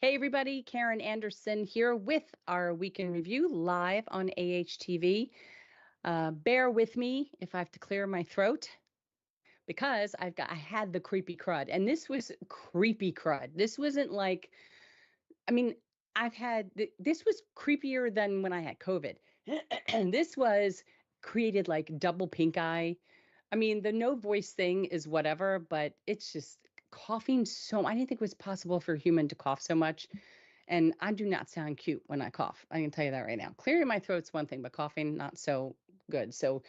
Hey everybody, Karen Anderson here with our weekend review live on AHTV. Bear with me if I have to clear my throat because I had the creepy crud, and this was creepy crud. This wasn't like, I mean, this was creepier than when I had COVID. And this was created like double pink eye. I mean, the no voice thing is whatever, but it's just coughing so. I didn't think it was possible for a human to cough so much. And I do not sound cute when I cough. I can tell you that right now. Clearing my throat's one thing, but coughing, not so good. So,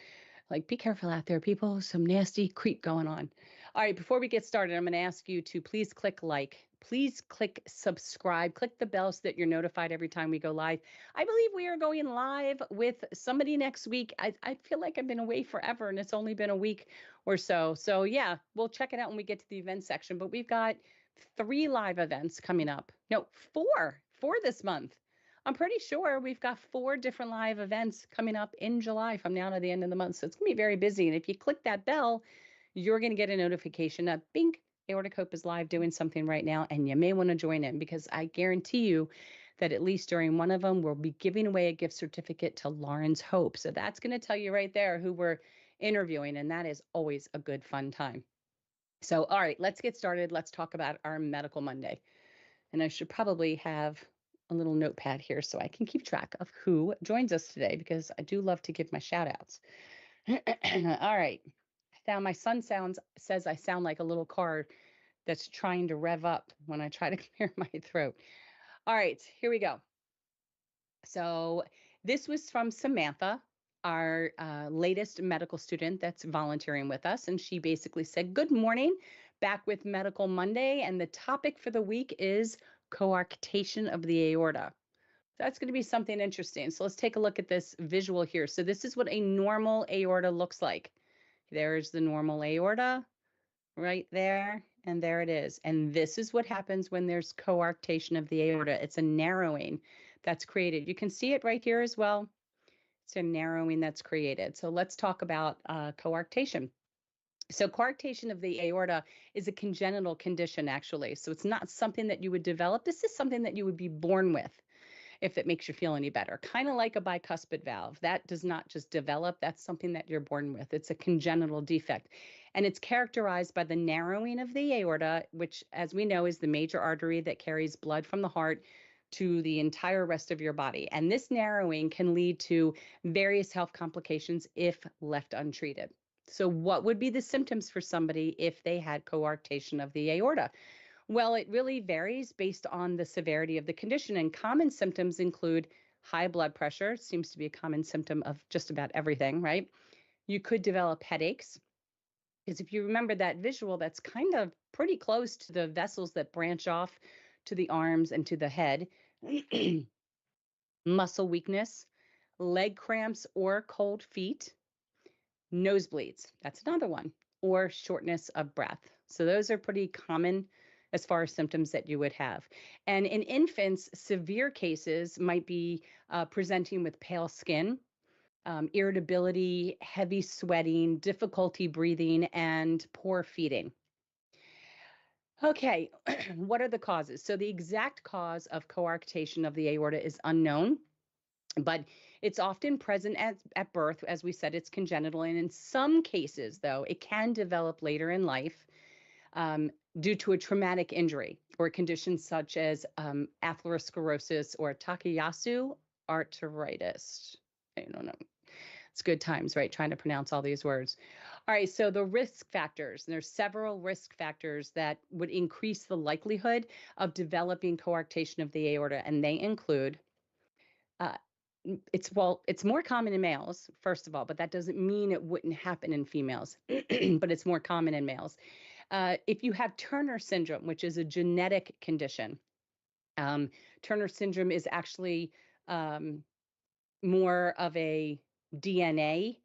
like, be careful out there, people. Some nasty creep going on. All right, before we get started, I'm going to ask you to please click like, please click subscribe, click the bell so that you're notified every time we go live. I believe we are going live with somebody next week. I feel like I've been away forever and it's only been a week or so. So, yeah, we'll check it out when we get to the event section. But we've got 3 live events coming up. No, 4 this month. I'm pretty sure we've got 4 different live events coming up in July from now to the end of the month. So it's going to be very busy. And if you click that bell, you're going to get a notification that bing, Aortic Hope is live doing something right now. And you may want to join in because I guarantee you that at least during one of them, we'll be giving away a gift certificate to Lauren's Hope. So that's going to tell you right there who we're interviewing. And that is always a good fun time. So, all right, let's get started. Let's talk about our Medical Monday. And I should probably have a little notepad here so I can keep track of who joins us today because I do love to give my shout outs. All right. Now my son says I sound like a little car that's trying to rev up when I try to clear my throat. All right, here we go. So this was from Samantha, our latest medical student that's volunteering with us. And she basically said, "Good morning, back with Medical Monday. And the topic for the week is coarctation of the aorta." That's going to be something interesting. So let's take a look at this visual here. So this is what a normal aorta looks like. There's the normal aorta right there. And there it is. And this is what happens when there's coarctation of the aorta. It's a narrowing that's created. You can see it right here as well. It's a narrowing that's created. So let's talk about coarctation. So coarctation of the aorta is a congenital condition, actually. So it's not something that you would develop. This is something that you would be born with, if it makes you feel any better. Kind of like a bicuspid valve. That does not just develop. That's something that you're born with. It's a congenital defect. And it's characterized by the narrowing of the aorta, which, as we know, is the major artery that carries blood from the heart to the entire rest of your body. And this narrowing can lead to various health complications if left untreated. So what would be the symptoms for somebody if they had coarctation of the aorta? Well, it really varies based on the severity of the condition, and common symptoms include high blood pressure. Seems to be a common symptom of just about everything, right? You could develop headaches, because if you remember that visual, that's kind of pretty close to the vessels that branch off to the arms and to the head. Muscle weakness, leg cramps or cold feet, nosebleeds, that's another one, or shortness of breath. So those are pretty common as far as symptoms that you would have. And in infants, severe cases might be presenting with pale skin, irritability, heavy sweating, difficulty breathing, and poor feeding. Okay, what are the causes? So the exact cause of coarctation of the aorta is unknown, but it's often present at birth. As we said, it's congenital. And in some cases, though, it can develop later in life due to a traumatic injury or conditions such as atherosclerosis or Takayasu arteritis. I don't know. It's good times, right? Trying to pronounce all these words. All right, so the risk factors, and there's several risk factors that would increase the likelihood of developing coarctation of the aorta, and they include it's more common in males, first of all, but that doesn't mean it wouldn't happen in females, but it's more common in males. If you have Turner syndrome, which is a genetic condition, Turner syndrome is actually more of a DNA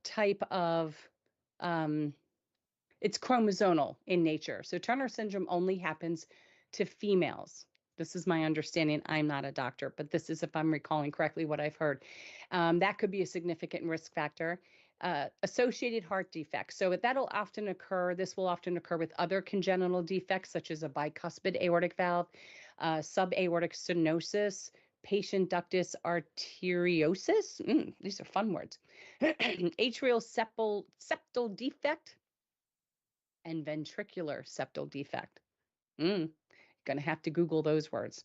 type of, it's chromosomal in nature. So Turner syndrome only happens to females. This is my understanding. I'm not a doctor, but this is, if I'm recalling correctly, what I've heard. That could be a significant risk factor. Associated heart defects. So that'll often occur. This will often occur with other congenital defects, such as a bicuspid aortic valve, subaortic stenosis, patient ductus arteriosus. These are fun words. Atrial septal defect and ventricular septal defect. Gonna have to Google those words.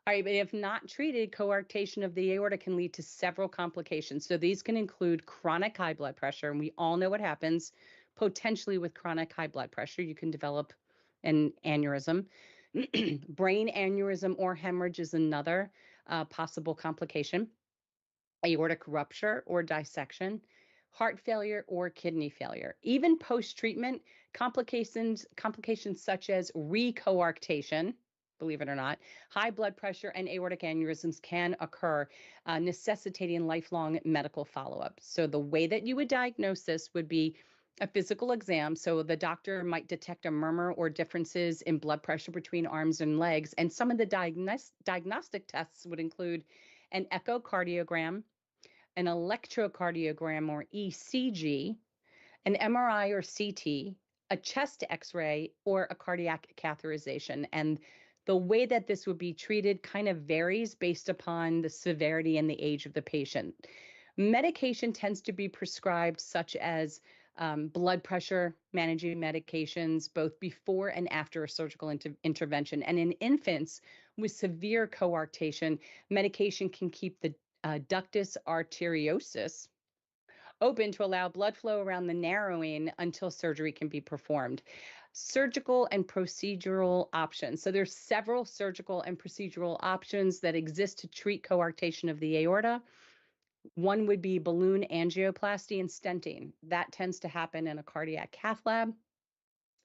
All right, but if not treated, coarctation of the aorta can lead to several complications. So these can include chronic high blood pressure, and we all know what happens potentially with chronic high blood pressure. You can develop an aneurysm. Brain aneurysm or hemorrhage is another possible complication. Aortic rupture or dissection, heart failure or kidney failure. Even post-treatment, complications such as recoarctation, believe it or not, high blood pressure and aortic aneurysms can occur, necessitating lifelong medical follow-up. So the way that you would diagnose this would be a physical exam. So the doctor might detect a murmur or differences in blood pressure between arms and legs. And some of the diagnostic tests would include an echocardiogram, an electrocardiogram or ECG, an MRI or CT, a chest x-ray, or a cardiac catheterization. And the way that this would be treated kind of varies based upon the severity and the age of the patient. Medication tends to be prescribed, such as blood pressure managing medications, both before and after a surgical intervention. And in infants with severe coarctation, medication can keep the ductus arteriosus open to allow blood flow around the narrowing until surgery can be performed. Surgical and procedural options. So there's several surgical and procedural options that exist to treat coarctation of the aorta. One would be balloon angioplasty and stenting. That tends to happen in a cardiac cath lab.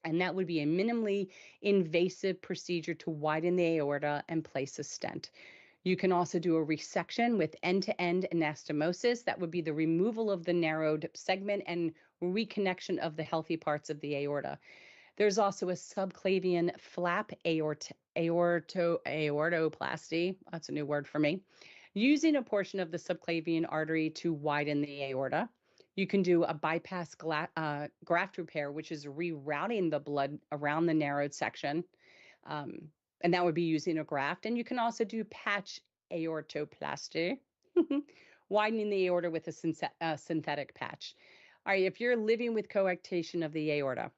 And that would be a minimally invasive procedure to widen the aorta and place a stent. You can also do a resection with end-to-end anastomosis. That would be the removal of the narrowed segment and reconnection of the healthy parts of the aorta. There's also a subclavian flap aortoplasty. That's a new word for me. Using a portion of the subclavian artery to widen the aorta. You can do a bypass graft repair, which is rerouting the blood around the narrowed section. And that would be using a graft. And you can also do patch aortoplasty, widening the aorta with a synthetic patch. All right, if you're living with coarctation of the aorta,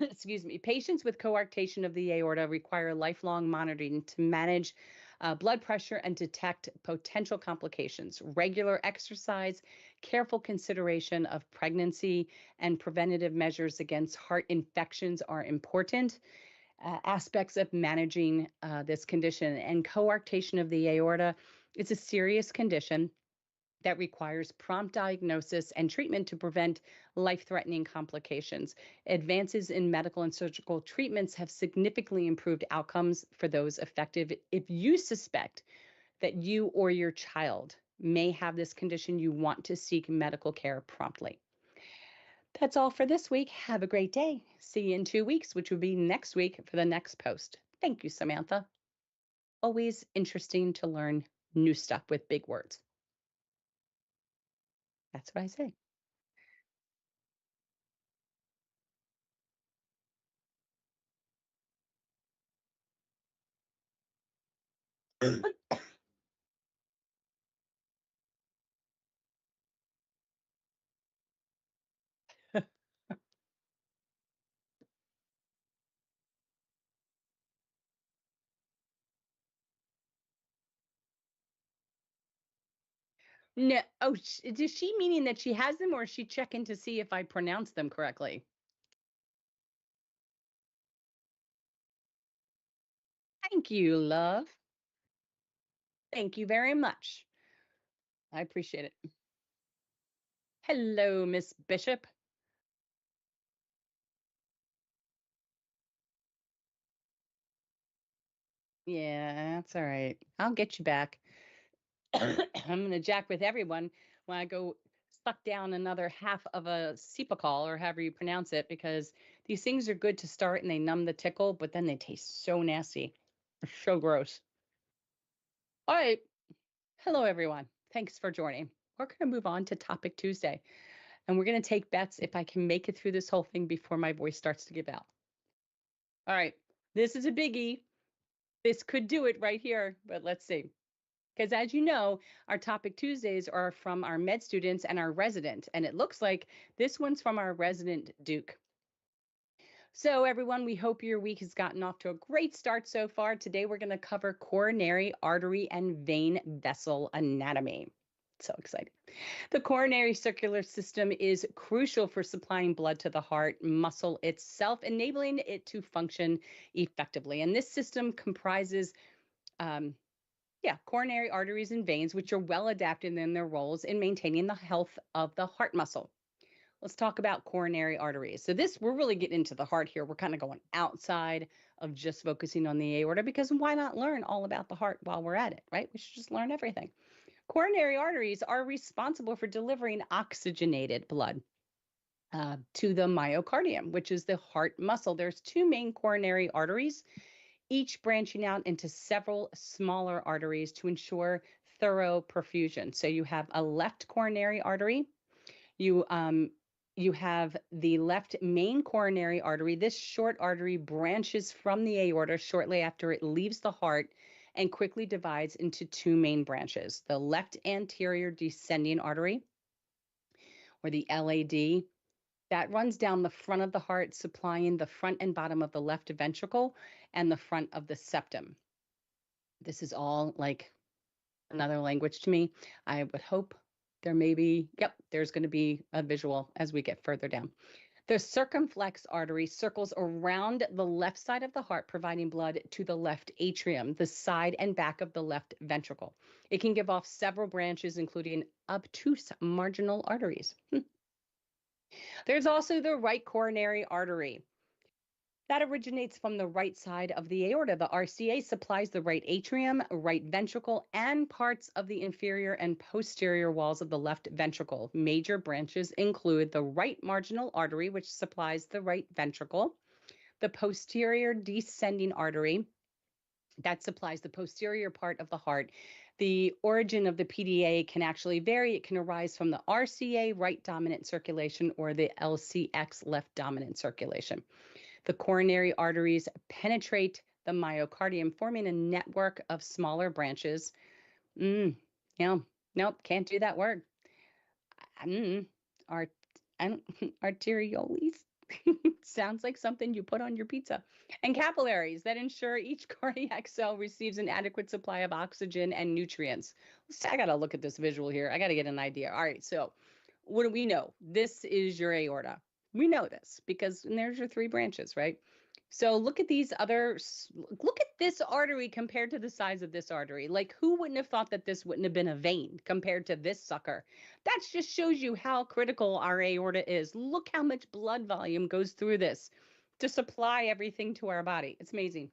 excuse me, patients with coarctation of the aorta require lifelong monitoring to manage blood pressure and detect potential complications. Regular exercise, careful consideration of pregnancy, and preventative measures against heart infections are important aspects of managing this condition. And coarctation of the aorta is a serious condition that requires prompt diagnosis and treatment to prevent life-threatening complications. Advances in medical and surgical treatments have significantly improved outcomes for those affected. If you suspect that you or your child may have this condition, you want to seek medical care promptly. That's all for this week. Have a great day. See you in 2 weeks, which will be next week for the next post. Thank you, Samantha. Always interesting to learn new stuff with big words. That's what I say. No, oh, is she meaning that she has them, or is she checking to see if I pronounce them correctly? Thank you, love. Thank you very much. I appreciate it. Hello, Miss Bishop. Yeah, that's all right. I'll get you back. I'm going to jack with everyone when I go suck down another half of a Cepacol or however you pronounce it, because these things are good to start and they numb the tickle, but then they taste so nasty. They're so gross. All right. Hello, everyone. Thanks for joining. We're going to move on to Topic Tuesday, and we're going to take bets if I can make it through this whole thing before my voice starts to give out. All right. This is a biggie. This could do it right here, but let's see. Because as you know, our topic Tuesdays are from our med students and our resident, and it looks like this one's from our resident Duke. So, everyone, we hope your week has gotten off to a great start so far. Today, we're going to cover coronary artery and vein vessel anatomy. So excited. The coronary circular system is crucial for supplying blood to the heart muscle itself, enabling it to function effectively. And this system comprises coronary arteries and veins, which are well adapted in their roles in maintaining the health of the heart muscle. Let's talk about coronary arteries. So we're really getting into the heart here. We're kind of going outside of just focusing on the aorta, because why not learn all about the heart while we're at it, right? We should just learn everything. Coronary arteries are responsible for delivering oxygenated blood to the myocardium, which is the heart muscle. There's two main coronary arteries, each branching out into several smaller arteries to ensure thorough perfusion. So you have a left coronary artery. You have the left main coronary artery. This short artery branches from the aorta shortly after it leaves the heart and quickly divides into two main branches. The left anterior descending artery, or the LAD, that runs down the front of the heart, supplying the front and bottom of the left ventricle and the front of the septum. This is all like another language to me. I would hope there's going to be a visual as we get further down. The circumflex artery circles around the left side of the heart, providing blood to the left atrium, the side and back of the left ventricle. It can give off several branches, including obtuse marginal arteries. There's also the right coronary artery. That originates from the right side of the aorta. The RCA supplies the right atrium, right ventricle, and parts of the inferior and posterior walls of the left ventricle. Major branches include the right marginal artery, which supplies the right ventricle, the posterior descending artery, that supplies the posterior part of the heart. The origin of the PDA can actually vary. It can arise from the RCA, right dominant circulation, or the LCX, left dominant circulation. The coronary arteries penetrate the myocardium, forming a network of smaller branches. Nope, can't do that word. Arterioles. Sounds like something you put on your pizza. And capillaries that ensure each cardiac cell receives an adequate supply of oxygen and nutrients. I got to look at this visual here. I got to get an idea. All right, so what do we know? This is your aorta. We know this because there's your three branches, right? So look at this artery compared to the size of this artery. Like, who wouldn't have thought that this wouldn't have been a vein compared to this sucker? That just shows you how critical our aorta is. Look how much blood volume goes through this to supply everything to our body. It's amazing.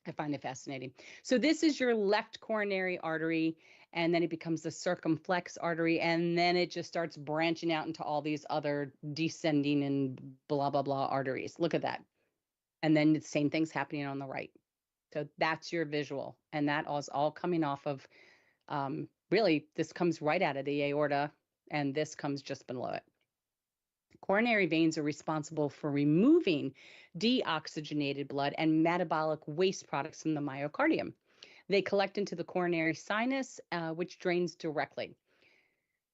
I find it fascinating. So this is your left coronary artery, and then it becomes the circumflex artery, and then it just starts branching out into all these other descending and blah, blah, blah arteries. Look at that. And then the same thing's happening on the right. So that's your visual. And that is all coming off of, really, this comes right out of the aorta, and this comes just below it. Coronary veins are responsible for removing deoxygenated blood and metabolic waste products from the myocardium. They collect into the coronary sinus, which drains directly.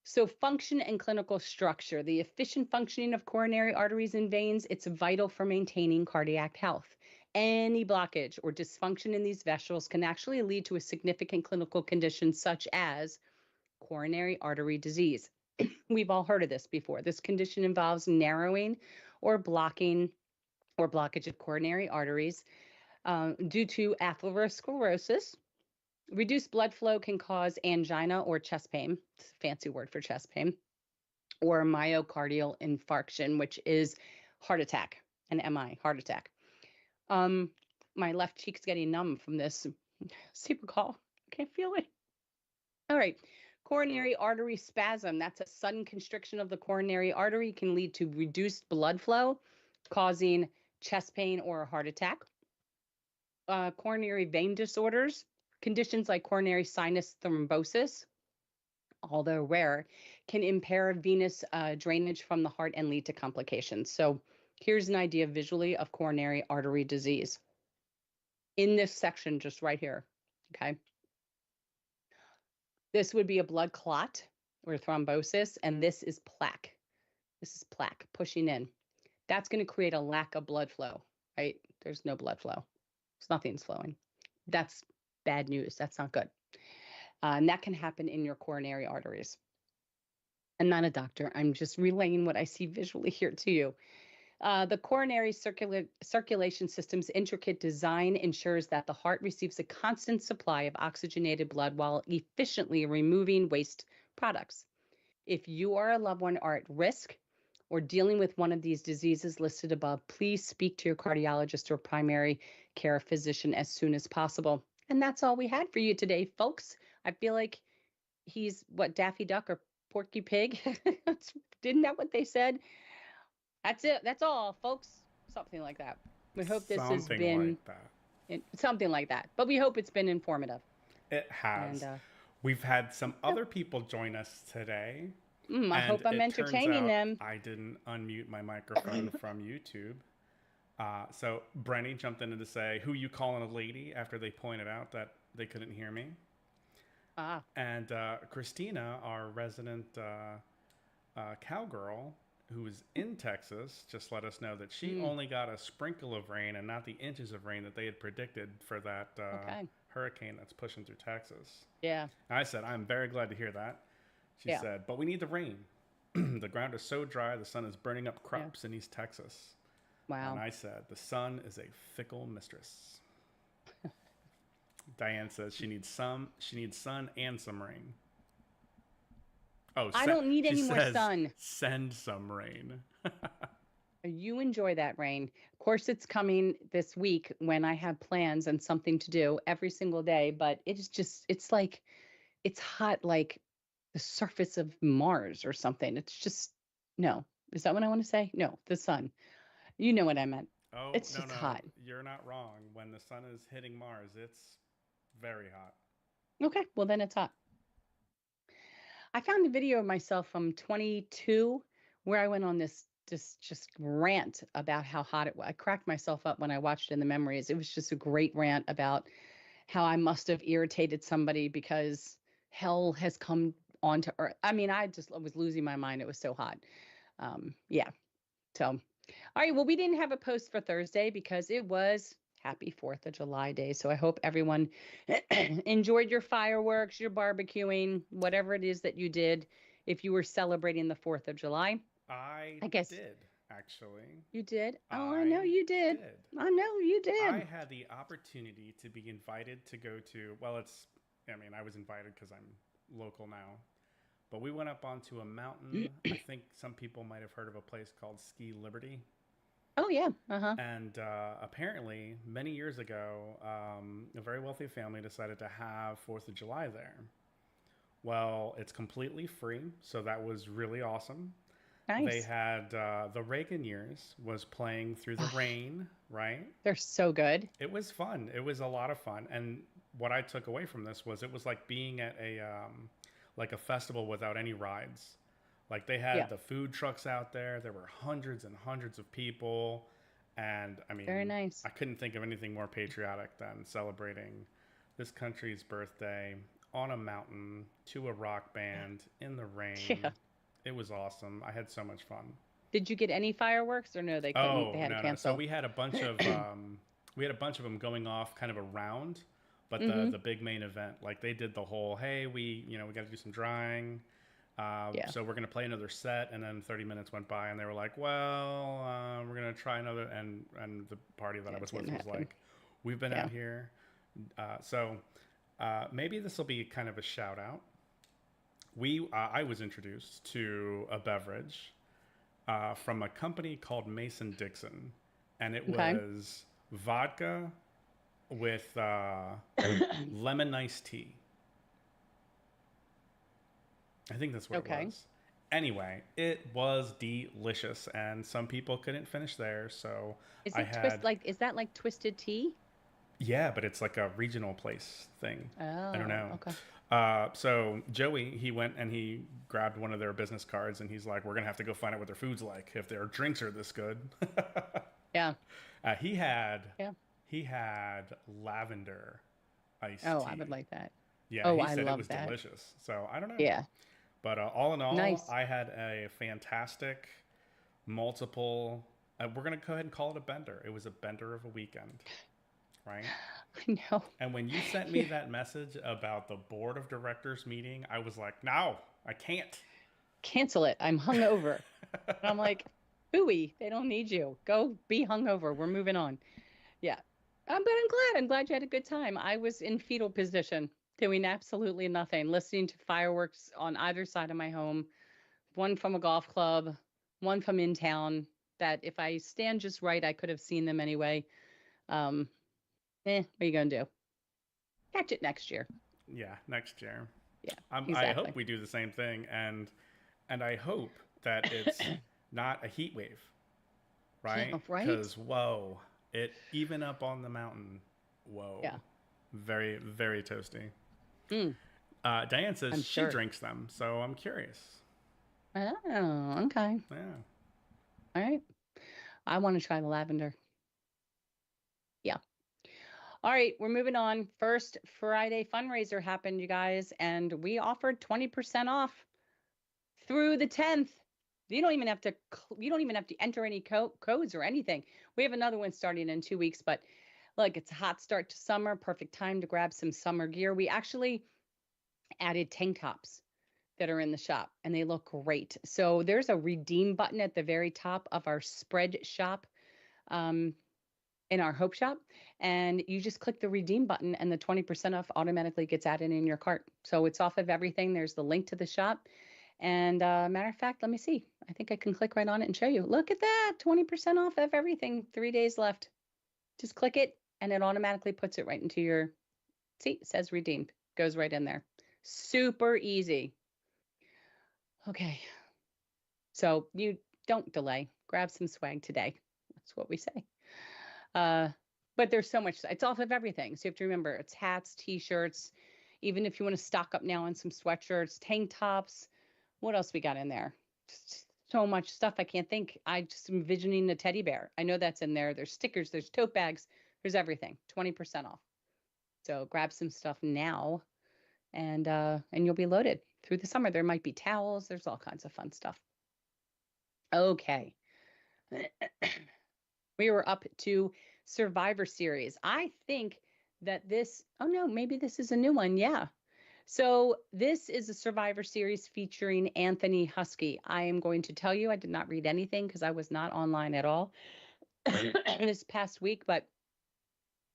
So function and clinical structure. The efficient functioning of coronary arteries and veins, it's vital for maintaining cardiac health. Any blockage or dysfunction in these vessels can actually lead to a significant clinical condition such as coronary artery disease. We've all heard of this before. This condition involves narrowing or blocking or blockage of coronary arteries due to atherosclerosis. Reduced blood flow can cause angina or chest pain. It's a fancy word for chest pain. Or myocardial infarction, which is heart attack, an MI, heart attack. My left cheek's getting numb from this super call. I can't feel it. All right. Coronary artery spasm. That's a sudden constriction of the coronary artery, can lead to reduced blood flow, causing chest pain or a heart attack. Coronary vein disorders. Conditions like coronary sinus thrombosis, although rare, can impair venous drainage from the heart and lead to complications. So here's an idea visually of coronary artery disease. in this section, just right here. Okay. This would be a blood clot or thrombosis, and this is plaque. This is plaque pushing in. That's going to create a lack of blood flow, right? There's no blood flow. Nothing's flowing. That's bad news. That's not good. And that can happen in your coronary arteries. I'm not a doctor. I'm just relaying what I see visually here to you. The coronary circulation system's intricate design ensures that the heart receives a constant supply of oxygenated blood while efficiently removing waste products. If you or a loved one are at risk or dealing with one of these diseases listed above, please speak to your cardiologist or primary care physician as soon as possible. And that's all we had for you today, folks. I feel like he's what, Daffy Duck or Porky Pig? Isn't that what they said? That's it. That's all, folks. Something like that. We hope this has Something been like that. something like that. But we hope it's been informative. It has. And We've had some yeah. other people join us today. I And hope I'm it turns entertaining out them. I didn't unmute my microphone from YouTube. So Brenny jumped in to say, who you calling a lady, after they pointed out that they couldn't hear me. Ah, And Christina, our resident cowgirl, who is in Texas, just let us know that she only got a sprinkle of rain and not the inches of rain that they had predicted for that okay. hurricane that's pushing through Texas. Yeah. And I said, I'm very glad to hear that. She Yeah. said, but we need the rain. The ground is so dry, the sun is burning up crops in East Texas. Wow. And I said, the sun is a fickle mistress. Diane says she needs sun and some rain. Oh, I don't need any more says, sun. send some rain. You enjoy that rain. Of course, it's coming this week when I have plans and something to do every single day, but it's like, it's hot like the surface of Mars or something. It's just, no. Is that what I want to say? No, the sun. You know what I meant. Oh, It's no, just no. hot. You're not wrong. When the sun is hitting Mars, it's very hot. Okay, well, then it's hot. I found a video of myself from 22 where I went on this just rant about how hot it was. I cracked myself up when I watched it in the memories. It was just a great rant about how I must have irritated somebody because hell has come onto earth. I mean, I was losing my mind. It was so hot. Yeah. So, all right. Well, we didn't have a post for Thursday because it was happy 4th of July day. So I hope everyone enjoyed your fireworks, your barbecuing, whatever it is that you did. If you were celebrating the 4th of July, I I guess did, actually. you did. Oh, I know I you did. did. I know you I did. had the opportunity to be invited to go to, well, I mean, I was invited because I'm local now. But we went up onto a mountain. I think some people might have heard of a place called Ski Liberty. Oh, yeah. Uh-huh. And apparently, many years ago, a very wealthy family decided to have 4th of July there. Well, it's completely free, so that was really awesome. They Nice. had the Reagan years was playing through the rain, right? They're so good. It was fun. It was a lot of fun. And what I took away from this was it was like being at a festival without any rides. Like they had Yeah. the food trucks out there. There were hundreds and hundreds of people. And I Very mean, nice. I couldn't think of anything more patriotic than celebrating this country's birthday on a mountain to a rock band in the Yeah. rain. It was awesome. I had so much fun. Did you get any fireworks or no, they couldn't, they Oh, had to no, no. So cancel? we had a bunch of them going off kind of around, but the Mm-hmm. big main event, like they did the whole, hey, we got to do some drying. Yeah. So we're going to play another set, and then 30 minutes went by and they were like, well, we're going to try another, and the party that I That was didn't with was happen. like, we've been Yeah. out here. So maybe this will be kind of a shout out. I was introduced to a beverage from a company called Mason Dixon, and it Okay. was vodka with lemon iced tea. I think that's what it Okay. was. Anyway, it was delicious, and some people couldn't finish there, so Is I it twist had, like is that like twisted tea? yeah, but it's like a regional place thing. I don't Oh, know. okay. So Joey, he went and he grabbed one of their business cards, and he's like, "We're gonna have to go find out what their food's like if their drinks are this good." Yeah. Uh, he had Yeah. he had lavender iced Oh, I would tea. like that. Yeah, Oh, he I said it love was that. delicious. So I don't know. Yeah. But all in all, Nice. I had a fantastic multiple. We're going to go ahead and call it a bender. It was a bender of a weekend, right? I know. And when you sent me Yeah. that message about the board of directors meeting, I was like, no, I can't. Cancel it. I'm hungover. And I'm like, hooey, they don't need you. Go be hungover. We're moving on. Yeah. But I'm glad. I'm glad you had a good time. I was in fetal position, doing absolutely nothing, listening to fireworks on either side of my home, one from a golf club, one from in town, that if I stand just right, I could have seen them anyway. Um, what are you going to do? Catch it next year. Yeah, next year. Yeah, I hope exactly. we do the same thing, and I hope that it's not a heat wave, Yeah, right? right? Because whoa, it even up on the mountain, whoa, Yeah. very very toasty. Mm, Diane says I'm she sure. drinks them, so I'm curious. Oh, okay. Yeah, All right. I want to try the lavender. Yeah. All right, we're moving on. First Friday fundraiser happened, you guys, and we offered 20% off through the 10th. You don't even have to enter any codes or anything. We have another one starting in 2 weeks, but look, it's a hot start to summer, perfect time to grab some summer gear. We actually added tank tops that are in the shop and they look great. So there's a redeem button at the very top of our spread shop. Um, in our Hope Shop, and you just click the redeem button, and the 20% off automatically gets added in your cart. So it's off of everything. There's the link to the shop. And matter of fact, let me see. I think I can click right on it and show you. Look at that, 20% off of everything. 3 days left. Just click it, and it automatically puts it right into your. See, it says redeemed. Goes right in there. Super easy. Okay. So you don't delay. Grab some swag today. That's what we say. Uh, but there's so much. It's off of everything. So you have to remember it's hats, t-shirts, even if you want to stock up now on some sweatshirts, tank tops. What else we got in there? Just so much stuff I can't think. I just am envisioning a teddy bear. I know that's in there. There's stickers, there's tote bags, there's everything. 20% off. So grab some stuff now and you'll be loaded through the summer. There might be towels, there's all kinds of fun stuff. Okay. We were up to Survivor Series. I think that oh no, maybe this is a new one. Yeah. So this is a Survivor Series featuring Anthony Husky. I am going to tell you, I did not read anything because I was not online at all this past week. But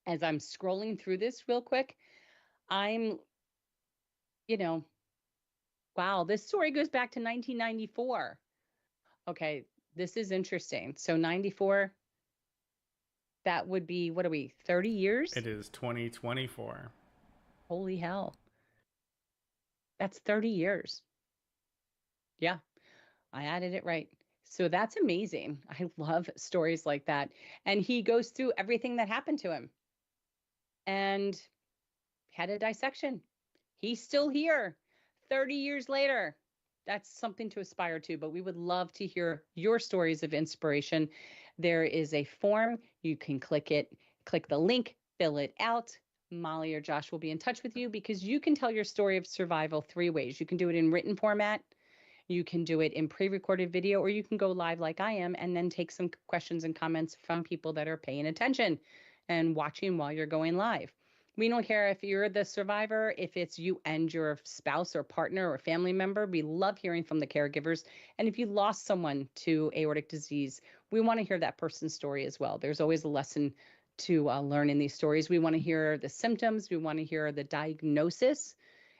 as I'm scrolling through this real quick, I'm, you know, wow, this story goes back to 1994. Okay, this is interesting. So 94, that would be, what are we, 30 years? it is 2024. Holy hell. That's 30 years. Yeah, I added it right. So that's amazing. I love stories like that. And he goes through everything that happened to him and had a dissection. He's still here 30 years later. That's something to aspire to, but we would love to hear your stories of inspiration. There is a form. You can click it, click the link, fill it out. Molly or Josh will be in touch with you because you can tell your story of survival 3 ways. You can do it in written format, you can do it in pre-recorded video, or you can go live like I am and then take some questions and comments from people that are paying attention and watching while you're going live. We don't care if you're the survivor, if it's you and your spouse or partner or family member. We love hearing from the caregivers. And if you lost someone to aortic disease, we want to hear that person's story as well. There's always a lesson to learn in these stories. We want to hear the symptoms. We want to hear the diagnosis,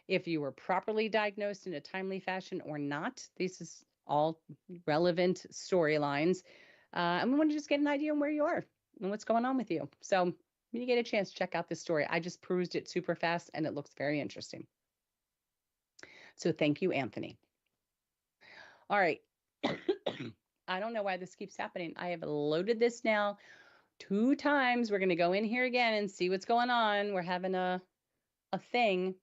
if you were properly diagnosed in a timely fashion or not. This is all relevant storylines. And we want to just get an idea on where you are and what's going on with you. So when you get a chance, check out this story. I just perused it super fast and it looks very interesting. So thank you, Anthony. All right. I don't know why this keeps happening. I have loaded this now 2 times. We're going to go in here again and see what's going on. We're having a thing.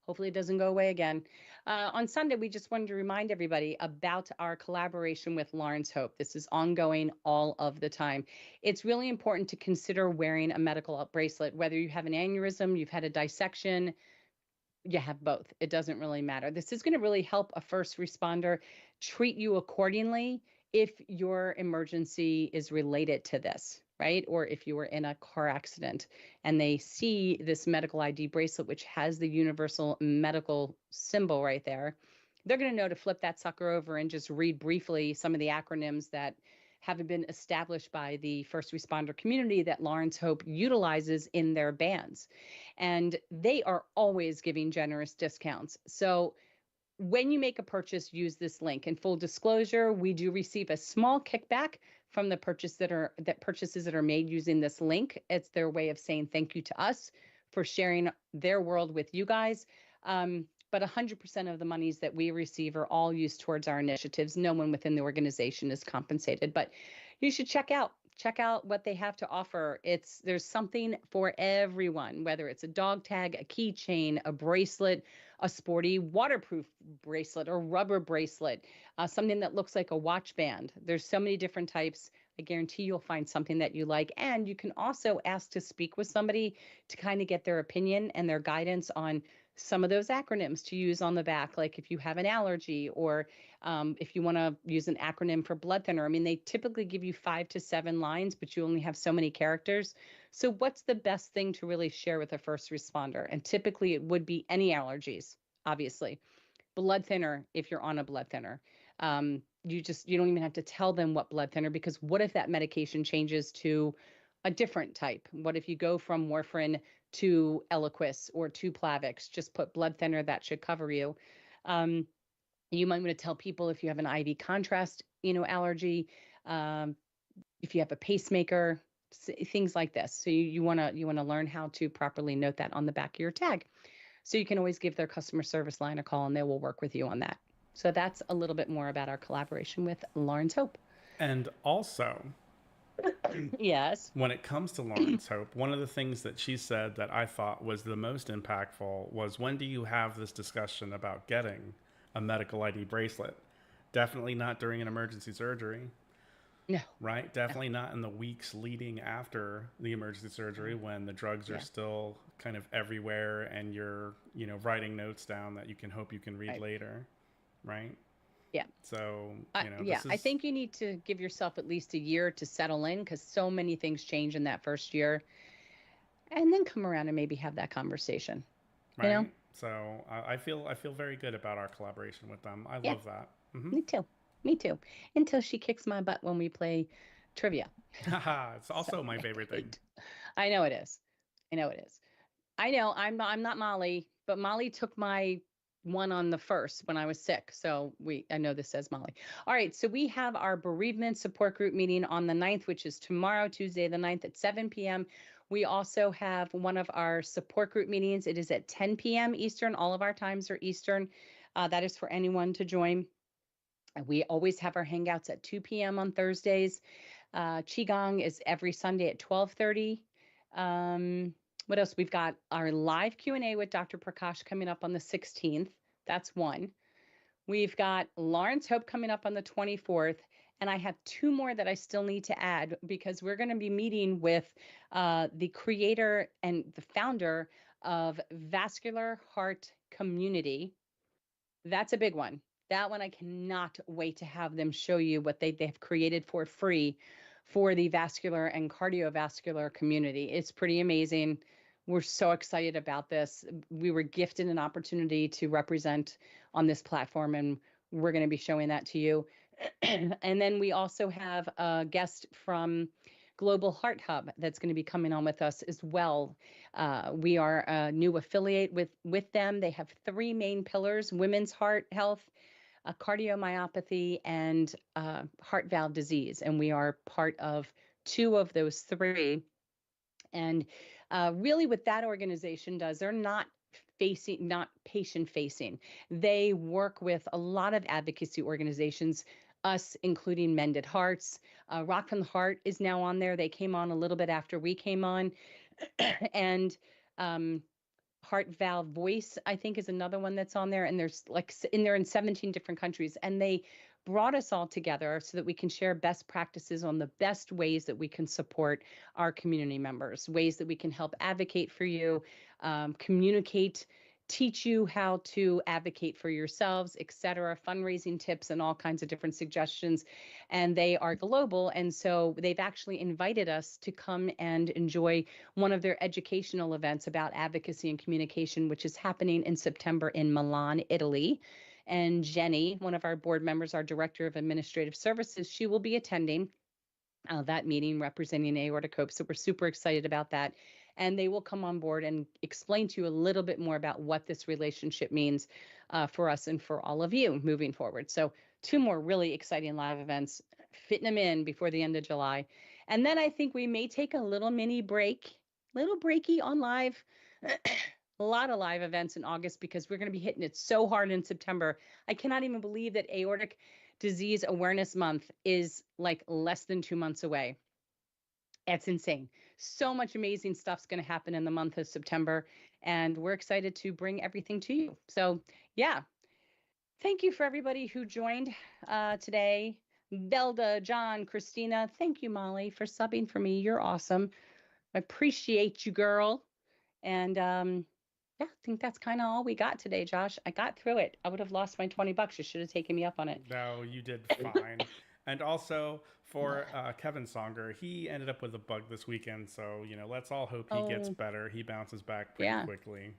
Hopefully it doesn't go away again. On Sunday, we just wanted to remind everybody about our collaboration with Lawrence Hope. This is ongoing all of the time. It's really important to consider wearing a medical bracelet, whether you have an aneurysm, you've had a dissection, you have both. It doesn't really matter. This is going to really help a first responder treat you accordingly if your emergency is related to this, right? Or if you were in a car accident and they see this medical ID bracelet, which has the universal medical symbol right there, they're going to know to flip that sucker over and just read briefly some of the acronyms that have been established by the first responder community that Lawrence Hope utilizes in their bands. And they are always giving generous discounts. So when you make a purchase, use this link. In full disclosure, we do receive a small kickback from the purchases that are made using this link. It's their way of saying thank you to us for sharing their world with you guys. But 100% of the monies that we receive are all used towards our initiatives. No one within the organization is compensated, but you should check out what they have to offer. There's something for everyone, whether it's a dog tag, a keychain, a bracelet, a sporty waterproof bracelet or rubber bracelet, something that looks like a watch band. There's so many different types. I guarantee you'll find something that you like. And you can also ask to speak with somebody to kind of get their opinion and their guidance on some of those acronyms to use on the back, like if you have an allergy or if you want to use an acronym for blood thinner. I mean, they typically give you 5 to 7 lines, but you only have so many characters. So what's the best thing to really share with a first responder? And typically it would be any allergies, obviously. Blood thinner, if you're on a blood thinner. You don't even have to tell them what blood thinner, because what if that medication changes to a different type? What if you go from warfarin to Eliquis or to Plavix? Just put blood thinner, that should cover you. You might want to tell people if you have an IV contrast, allergy, if you have a pacemaker, things like this. So you want to learn how to properly note that on the back of your tag. So you can always give their customer service line a call and they will work with you on that. So that's a little bit more about our collaboration with Lawrence Hope. And also, yes, when it comes to Lawrence Hope, one of the things that she said that I thought was the most impactful was, when do you have this discussion about getting a medical ID bracelet? Definitely not during an emergency surgery. No. Right? Definitely not in the weeks leading after the emergency surgery, when the drugs are still kind of everywhere and you're, writing notes down that you can hope you can read later. Right? Yeah. So, I think you need to give yourself at least a year to settle in, because so many things change in that first year, and then come around and maybe have that conversation. Right. So I feel very good about our collaboration with them. I love that. Mm-hmm. Me too. Until she kicks my butt when we play trivia. It's also my favorite thing. I know it is. I know I'm not Molly, but Molly took my one on the first when I was sick. So I know this says Molly. All right. So we have our bereavement support group meeting on the 9th, which is tomorrow, Tuesday, the 9th at 7 p.m. We also have one of our support group meetings. It is at 10 p.m. Eastern. All of our times are Eastern. That is for anyone to join. We always have our hangouts at 2 p.m. on Thursdays. Qigong is every Sunday at 12:30. What else? We've got our live Q&A with Dr. Prakash coming up on the 16th. That's one. We've got Lawrence Hope coming up on the 24th. And I have 2 more that I still need to add, because we're going to be meeting with the creator and the founder of Vascular Heart Community. That's a big one. That one I cannot wait to have them show you what they've created for free for the vascular and cardiovascular community. It's pretty amazing. We're so excited about this. We were gifted an opportunity to represent on this platform, and we're going to be showing that to you. And then we also have a guest from Global Heart Hub that's going to be coming on with us as well. We are a new affiliate with them. They have 3 main pillars: women's heart health, cardiomyopathy, and heart valve disease. And we are part of 2 of those 3. And really what that organization does, they're not patient facing. They work with a lot of advocacy organizations, us including Mended Hearts. Rock from the Heart is now on there. They came on a little bit after we came on. And Heart Valve Voice, I think, is another one that's on there. And there's like they're in 17 different countries. And they brought us all together so that we can share best practices on the best ways that we can support our community members, ways that we can help advocate for you, communicate, teach you how to advocate for yourselves, et cetera, fundraising tips and all kinds of different suggestions. And they are global. And so they've actually invited us to come and enjoy one of their educational events about advocacy and communication, which is happening in September in Milan, Italy. And Jenny, one of our board members, our director of administrative services, she will be attending that meeting representing Aortic Hope. So we're super excited about that. And they will come on board and explain to you a little bit more about what this relationship means for us and for all of you moving forward. So 2 more really exciting live events, fitting them in before the end of July. And then I think we may take a little mini break, little breaky on live. A lot of live events in August because we're going to be hitting it so hard in September. I cannot even believe that Aortic Disease Awareness Month is like less than 2 months away. It's insane. So much amazing stuff's going to happen in the month of September, and we're excited to bring everything to you. So, yeah, thank you for everybody who joined today. Velda, John, Christina, thank you, Molly, for subbing for me. You're awesome. I appreciate you, girl. And yeah, I think that's kind of all we got today, Josh. I got through it. I would have lost my $20. You should have taken me up on it. No, you did fine. And also for Kevin Songer, he ended up with a bug this weekend. So, let's all hope he gets better. He bounces back pretty quickly.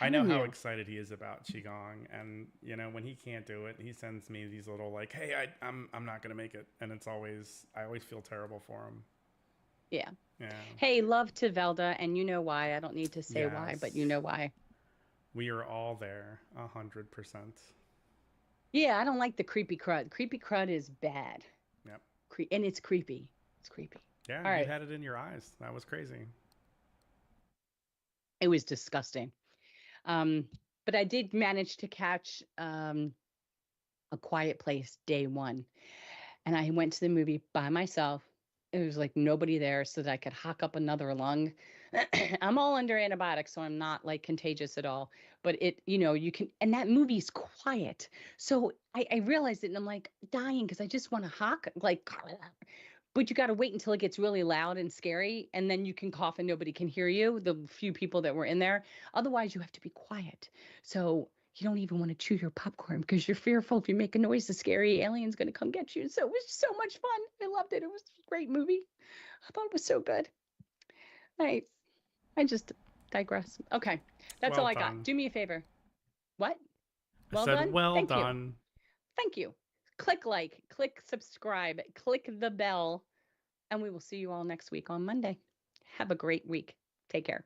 I know how excited he is about Qigong. And, when he can't do it, he sends me these little like, hey, I'm not going to make it. And I always feel terrible for him. Yeah. Yeah. Hey, love to Velda. And you know why. I don't need to say why, but you know why. We are all there 100%. Yeah, I don't like the creepy crud. Creepy crud is bad. Yep. And it's creepy. It's creepy. Yeah, all you right. had it in your eyes. That was crazy. It was disgusting. But I did manage to catch A Quiet Place day 1. And I went to the movie by myself. It was like nobody there so that I could hock up another lung. I'm all under antibiotics, so I'm not like contagious at all. But you can, and that movie's quiet. So I realized it and I'm like dying because I just want to hock, like, but you got to wait until it gets really loud and scary. And then you can cough and nobody can hear you, the few people that were in there. Otherwise, you have to be quiet. So you don't even want to chew your popcorn because you're fearful if you make a noise, the scary alien's going to come get you. So it was so much fun. I loved it. It was a great movie. I thought it was so good. I just digress. Okay. That's all I got. Do me a favor. What? Well done? Well done. Thank you. Click like, click subscribe, click the bell, and we will see you all next week on Monday. Have a great week. Take care.